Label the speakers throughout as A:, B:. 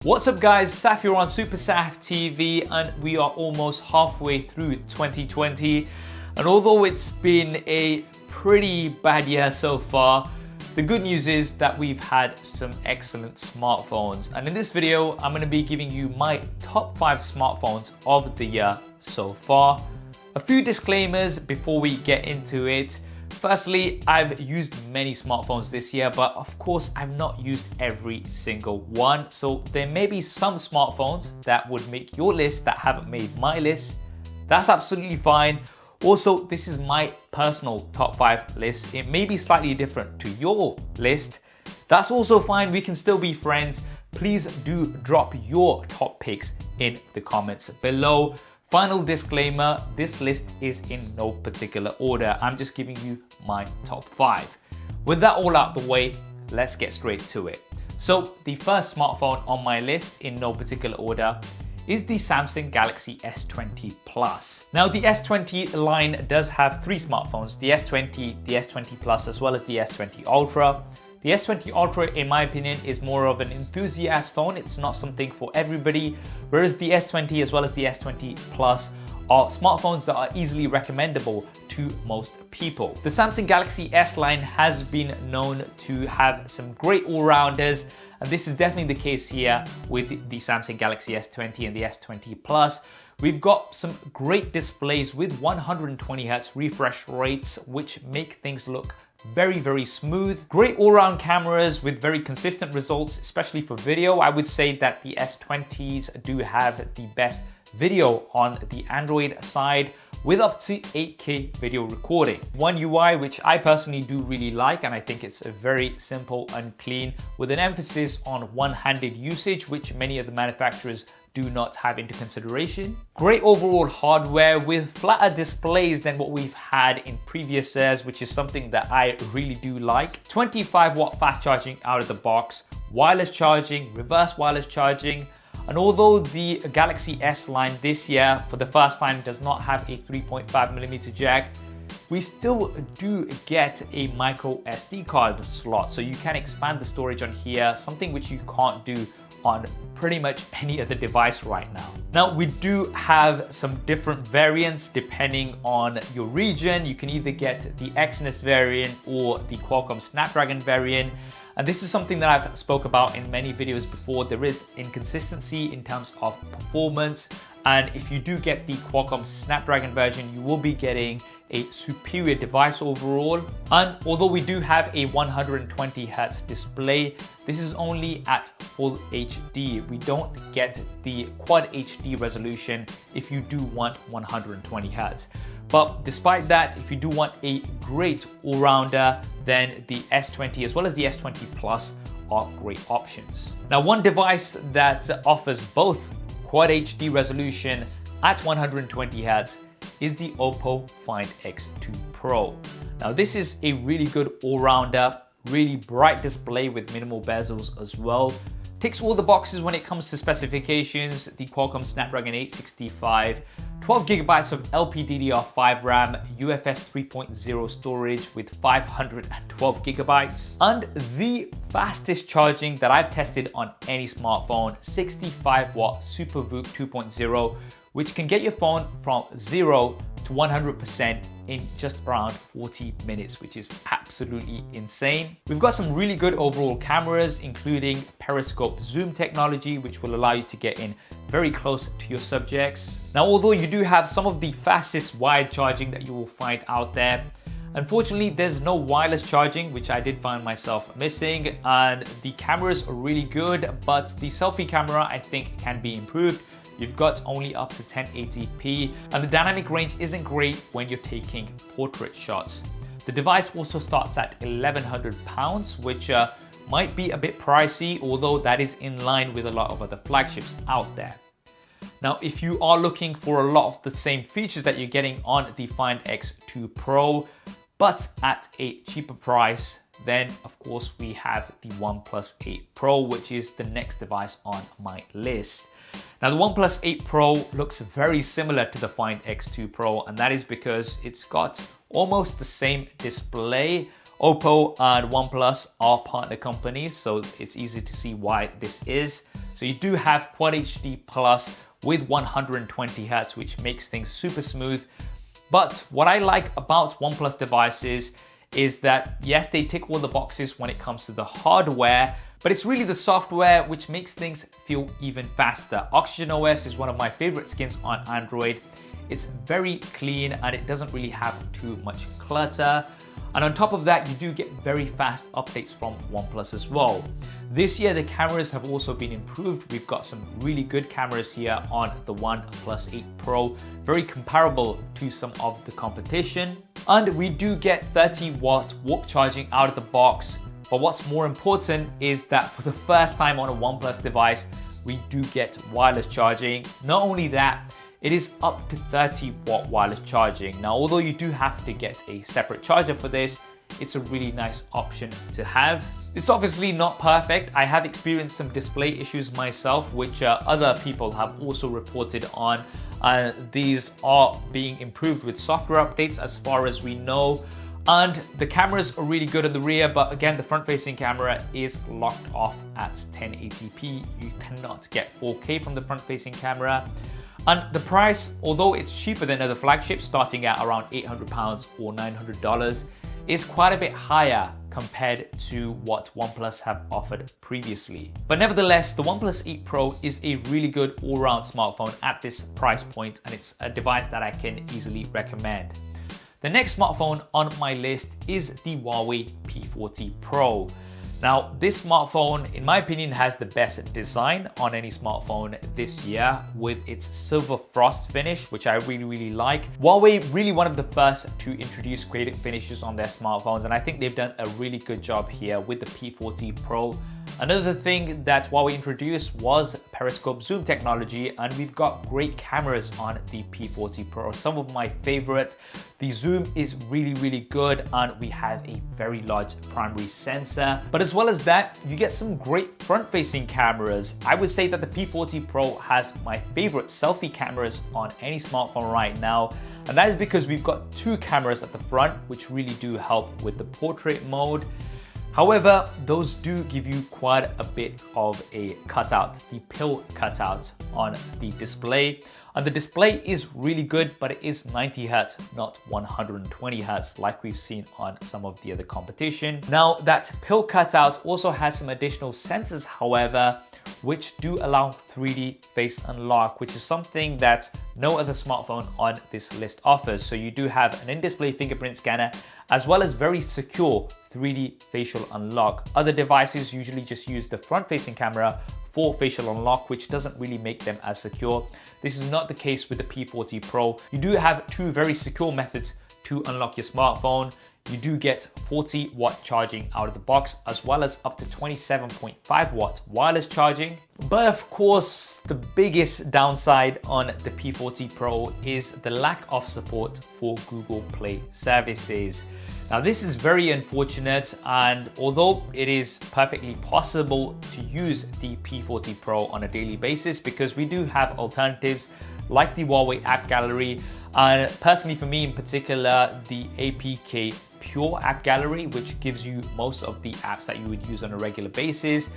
A: What's up guys, Saf here on Super Saf TV, and we are almost halfway through 2020, and although it's been a pretty bad year so far, the good news is that we've had some excellent smartphones. And in this video I'm going to be giving you my top 5 smartphones of the year so far. A few disclaimers before we get into it. Firstly, I've used many smartphones this year, but of course I've not used every single one. So there may be some smartphones that would make your list that haven't made my list. That's absolutely fine. Also, this is my personal top 5 list. It may be slightly different to your list. That's also fine. We can still be friends. Please do drop your top picks in the comments below. Final disclaimer, this list is in no particular order. I'm just giving you my top 5. With that all out the way, let's get straight to it. So the first smartphone on my list in no particular order is the Samsung Galaxy S20 Plus. Now the S20 line does have 3 smartphones, the S20, the S20 Plus, as well as the S20 Ultra. The S20 Ultra, in my opinion, is more of an enthusiast phone. It's not something for everybody, whereas the S20 as well as the S20 Plus are smartphones that are easily recommendable to most people. The Samsung Galaxy S line has been known to have some great all-rounders, and this is definitely the case here with the Samsung Galaxy S20 and the S20 Plus. We've got some great displays with 120Hz refresh rates, which make things look very smooth. Great all-round cameras with very consistent results, especially for video. I would say that the S20s do have the best video on the Android side with up to 8K video recording. One UI which I personally do really like, and I think it's a very simple and clean, with an emphasis on one-handed usage, which many of the manufacturers do not have into consideration. Great overall hardware with flatter displays than what we've had in previous years, which is something that I really do like. 25-watt fast charging out of the box, wireless charging, reverse wireless charging. And although the Galaxy S line this year for the first time does not have a 3.5mm jack, we still do get a micro SD card slot, so you can expand the storage on here, something which you can't do on pretty much any other device right now. Now we do have some different variants depending on your region. You can either get the Exynos variant or the Qualcomm Snapdragon variant. And this is something that I've spoke about in many videos before. There is inconsistency in terms of performance. And if you do get the Qualcomm Snapdragon version, you will be getting a superior device overall. And although we do have a 120Hz display, this is only at full HD. We don't get the Quad HD resolution if you do want 120Hz. But despite that, if you do want a great all-rounder, then the S20 as well as the S20 Plus are great options. Now, one device that offers both Quad HD resolution at 120Hz is the Oppo Find X2 Pro. Now, this is a really good all-rounder, really bright display with minimal bezels as well. Ticks all the boxes when it comes to specifications. The Qualcomm Snapdragon 865, 12GB of LPDDR5 RAM, UFS 3.0 storage with 512GB, and the fastest charging that I've tested on any smartphone, 65-watt SuperVOOC 2.0, which can get your phone from 0 to 100% in just around 40 minutes, which is absolutely insane. We've got some really good overall cameras, including periscope zoom technology, which will allow you to get in very close to your subjects. Now, although you do have some of the fastest wired charging that you will find out there, unfortunately, there's no wireless charging, which I did find myself missing, and the cameras are really good, but the selfie camera I think can be improved. You've got only up to 1080p, and the dynamic range isn't great when you're taking portrait shots. The device also starts at £1,100, which might be a bit pricey, although that is in line with a lot of other flagships out there. Now, if you are looking for a lot of the same features that you're getting on the Find X2 Pro, but at a cheaper price, then of course we have the OnePlus 8 Pro, which is the next device on my list. Now, the OnePlus 8 Pro looks very similar to the Find X2 Pro, and that is because it's got almost the same display. Oppo and OnePlus are partner companies, so it's easy to see why this is. So you do have Quad HD Plus with 120 Hz, which makes things super smooth. But what I like about OnePlus devices is that yes, they tick all the boxes when it comes to the hardware, but it's really the software which makes things feel even faster. Oxygen OS is one of my favorite skins on Android. It's very clean and it doesn't really have too much clutter. And on top of that, you do get very fast updates from OnePlus as well. This year, the cameras have also been improved. We've got some really good cameras here on the OnePlus 8 Pro, very comparable to some of the competition. And we do get 30-watt warp charging out of the box. But what's more important is that for the first time on a OnePlus device, we do get wireless charging. Not only that, it is up to 30-watt wireless charging. Now, although you do have to get a separate charger for this, it's a really nice option to have. It's obviously not perfect. I have experienced some display issues myself, which other people have also reported on. These are being improved with software updates as far as we know. And the cameras are really good at the rear, but again, the front-facing camera is locked off at 1080p. You cannot get 4K from the front-facing camera. And the price, although it's cheaper than other flagships, starting at around £800 or $900, is quite a bit higher compared to what OnePlus have offered previously. But nevertheless, the OnePlus 8 Pro is a really good all-round smartphone at this price point, and it's a device that I can easily recommend. The next smartphone on my list is the Huawei P40 Pro. Now, this smartphone, in my opinion, has the best design on any smartphone this year with its silver frost finish, which I really like. Huawei really one of the first to introduce creative finishes on their smartphones, and I think they've done a really good job here with the P40 Pro. Another thing that Huawei introduced was periscope zoom technology, and we've got great cameras on the P40 Pro. Some of my favorite. The zoom is really good, and we have a very large primary sensor. But as well as that, you get some great front-facing cameras. I would say that the P40 Pro has my favorite selfie cameras on any smartphone right now. And that is because we've got two cameras at the front, which really do help with the portrait mode. However, those do give you quite a bit of a cutout, the pill cutout on the display. And the display is really good, but it is 90 Hz, not 120 Hz, like we've seen on some of the other competition. Now, that pill cutout also has some additional sensors, however, which do allow 3D face unlock, which is something that no other smartphone on this list offers. So you do have an in-display fingerprint scanner, as well as very secure 3D facial unlock. Other devices usually just use the front-facing camera for facial unlock, which doesn't really make them as secure. This is not the case with the P40 Pro. You do have two very secure methods to unlock your smartphone. You do get 40-watt charging out of the box, as well as up to 27.5-watt wireless charging. But of course, the biggest downside on the P40 Pro is the lack of support for Google Play services. Now, this is very unfortunate, and although it is perfectly possible to use the P40 Pro on a daily basis, because we do have alternatives like the Huawei App Gallery, and personally for me in particular, the APK Pure App Gallery, which gives you most of the apps that you would use on a regular basis.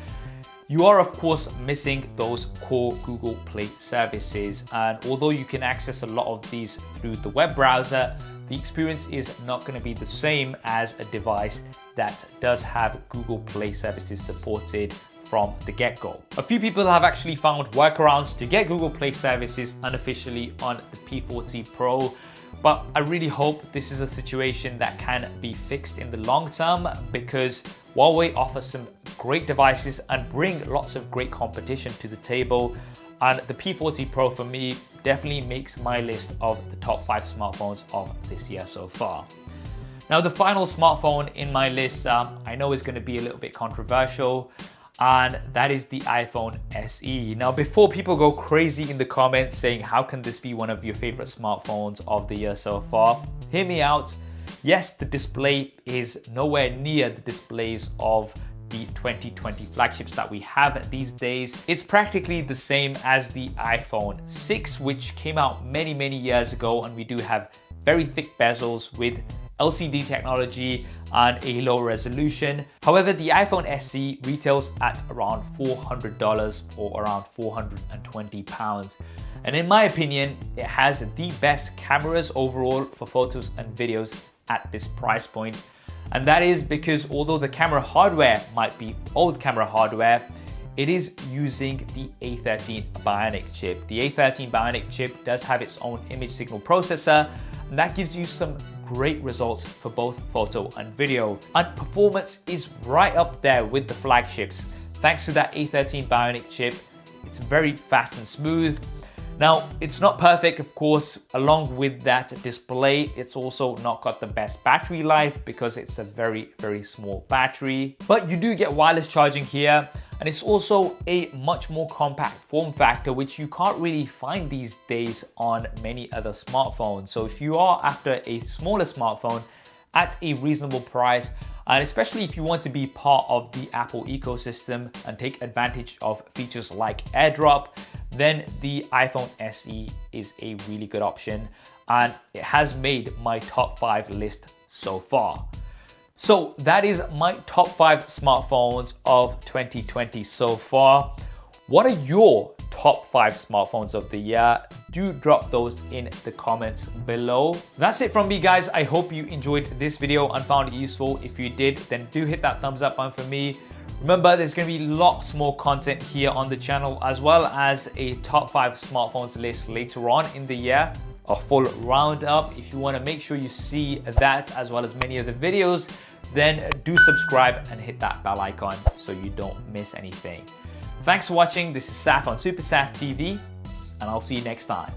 A: You are of course missing those core Google Play services, and although you can access a lot of these through the web browser, the experience is not going to be the same as a device that does have Google Play services supported from the get-go. A few people have actually found workarounds to get Google Play services unofficially on the P40 Pro, but I really hope this is a situation that can be fixed in the long term, because Huawei offers some great devices and bring lots of great competition to the table. And the P40 Pro for me definitely makes my list of the top 5 smartphones of this year so far. Now, the final smartphone in my list I know is going to be a little bit controversial, and that is the iPhone SE. Now, before people go crazy in the comments saying, how can this be one of your favorite smartphones of the year so far? Hear me out. Yes, the display is nowhere near the displays of the 2020 flagships that we have these days. It's practically the same as the iPhone 6, which came out many years ago, and we do have very thick bezels with LCD technology and a low resolution. However, the iPhone SE retails at around $400 or around £420. And in my opinion, it has the best cameras overall for photos and videos at this price point. And that is because although the camera hardware might be old camera hardware, it is using the A13 Bionic chip. The A13 Bionic chip does have its own image signal processor, and that gives you some great results for both photo and video. And performance is right up there with the flagships. Thanks to that A13 Bionic chip, it's very fast and smooth. Now, it's not perfect, of course. Along with that display, it's also not got the best battery life because it's a very, very small battery. But you do get wireless charging here, and it's also a much more compact form factor, which you can't really find these days on many other smartphones. So if you are after a smaller smartphone at a reasonable price, and especially if you want to be part of the Apple ecosystem and take advantage of features like AirDrop, then the iPhone SE is a really good option, and it has made my top 5 list so far. So that is my top 5 smartphones of 2020 so far. What are your top 5 smartphones of the year? Do drop those in the comments below. That's it from me, guys. I hope you enjoyed this video and found it useful. If you did, then do hit that thumbs up button for me. Remember, there's going to be lots more content here on the channel, as well as a top 5 smartphones list later on in the year, a full roundup. If you want to make sure you see that as well as many of the videos, then do subscribe and hit that bell icon so you don't miss anything. Thanks for watching. This is Saf on Super Saf TV, and I'll see you next time.